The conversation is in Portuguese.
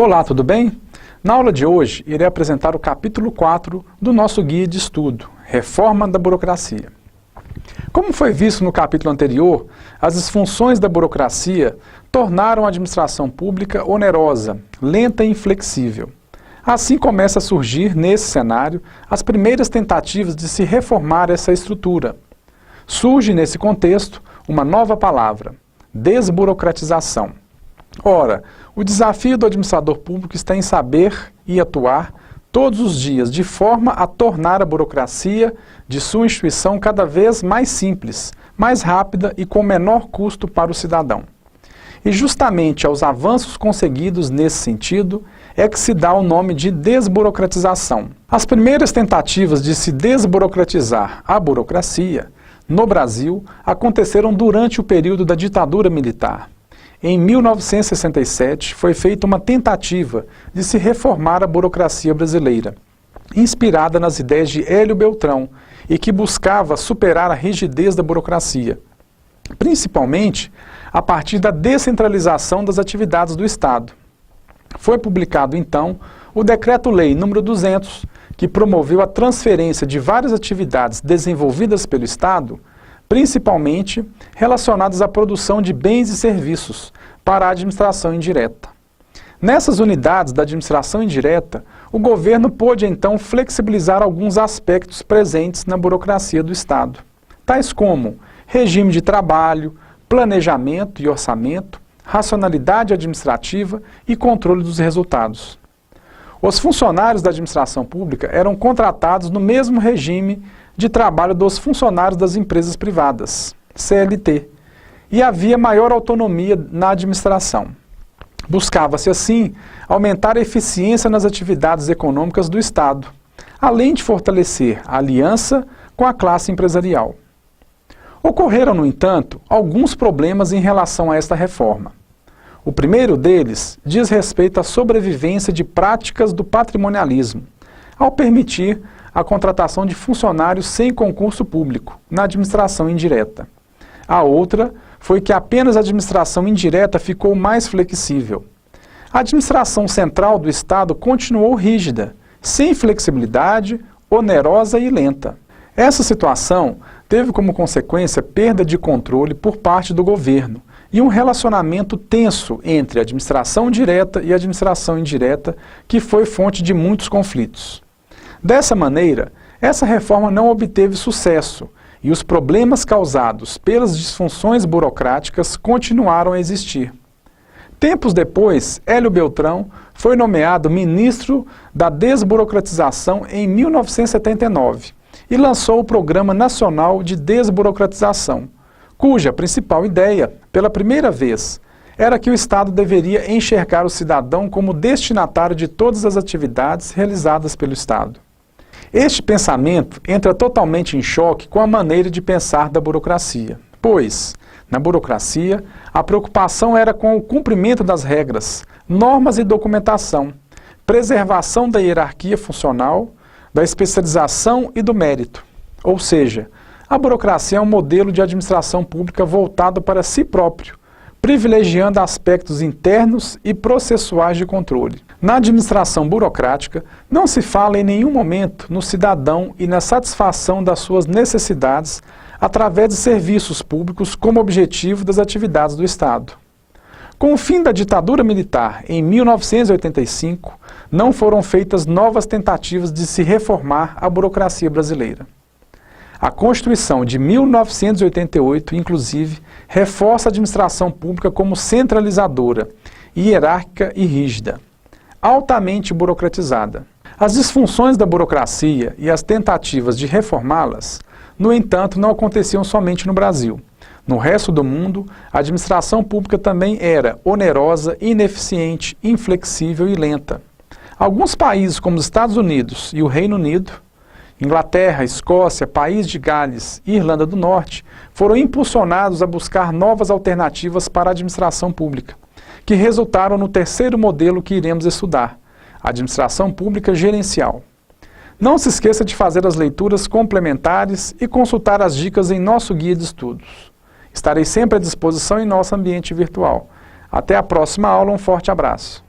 Olá, tudo bem? Na aula de hoje, irei apresentar o capítulo 4 do nosso guia de estudo, Reforma da Burocracia. Como foi visto no capítulo anterior, as disfunções da burocracia tornaram a administração pública onerosa, lenta e inflexível. Assim começa a surgir, nesse cenário, as primeiras tentativas de se reformar essa estrutura. Surge, nesse contexto, uma nova palavra, desburocratização. Ora, o desafio do administrador público está em saber e atuar todos os dias de forma a tornar a burocracia de sua instituição cada vez mais simples, mais rápida e com menor custo para o cidadão. E justamente aos avanços conseguidos nesse sentido é que se dá o nome de desburocratização. As primeiras tentativas de se desburocratizar a burocracia no Brasil aconteceram durante o período da ditadura militar. Em 1967, foi feita uma tentativa de se reformar a burocracia brasileira, inspirada nas ideias de Hélio Beltrão e que buscava superar a rigidez da burocracia, principalmente a partir da descentralização das atividades do Estado. Foi publicado, então, o Decreto-Lei nº 200, que promoveu a transferência de várias atividades desenvolvidas pelo Estado, principalmente relacionadas à produção de bens e serviços para a administração indireta. Nessas unidades da administração indireta, o governo pôde então flexibilizar alguns aspectos presentes na burocracia do Estado, tais como regime de trabalho, planejamento e orçamento, racionalidade administrativa e controle dos resultados. Os funcionários da administração pública eram contratados no mesmo regime de trabalho dos funcionários das empresas privadas, CLT, e havia maior autonomia na administração. Buscava-se, assim, aumentar a eficiência nas atividades econômicas do Estado, além de fortalecer a aliança com a classe empresarial. Ocorreram, no entanto, alguns problemas em relação a esta reforma. O primeiro deles diz respeito à sobrevivência de práticas do patrimonialismo, ao permitir a contratação de funcionários sem concurso público, na administração indireta. A outra foi que apenas a administração indireta ficou mais flexível. A administração central do Estado continuou rígida, sem flexibilidade, onerosa e lenta. Essa situação teve como consequência perda de controle por parte do governo e um relacionamento tenso entre a administração direta e a administração indireta, que foi fonte de muitos conflitos. Dessa maneira, essa reforma não obteve sucesso e os problemas causados pelas disfunções burocráticas continuaram a existir. Tempos depois, Hélio Beltrão foi nomeado ministro da Desburocratização em 1979 e lançou o Programa Nacional de Desburocratização, cuja principal ideia, pela primeira vez, era que o Estado deveria enxergar o cidadão como destinatário de todas as atividades realizadas pelo Estado. Este pensamento entra totalmente em choque com a maneira de pensar da burocracia, pois, na burocracia, a preocupação era com o cumprimento das regras, normas e documentação, preservação da hierarquia funcional, da especialização e do mérito. Ou seja, a burocracia é um modelo de administração pública voltado para si próprio, privilegiando aspectos internos e processuais de controle. Na administração burocrática, não se fala em nenhum momento no cidadão e na satisfação das suas necessidades através de serviços públicos como objetivo das atividades do Estado. Com o fim da ditadura militar, em 1985, não foram feitas novas tentativas de se reformar a burocracia brasileira. A Constituição de 1988, inclusive, reforça a administração pública como centralizadora, hierárquica e rígida, altamente burocratizada. As disfunções da burocracia e as tentativas de reformá-las, no entanto, não aconteciam somente no Brasil. No resto do mundo, a administração pública também era onerosa, ineficiente, inflexível e lenta. Alguns países, como os Estados Unidos e o Reino Unido, Inglaterra, Escócia, País de Gales e Irlanda do Norte foram impulsionados a buscar novas alternativas para a administração pública, que resultaram no terceiro modelo que iremos estudar, a administração pública gerencial. Não se esqueça de fazer as leituras complementares e consultar as dicas em nosso guia de estudos. Estarei sempre à disposição em nosso ambiente virtual. Até a próxima aula, um forte abraço.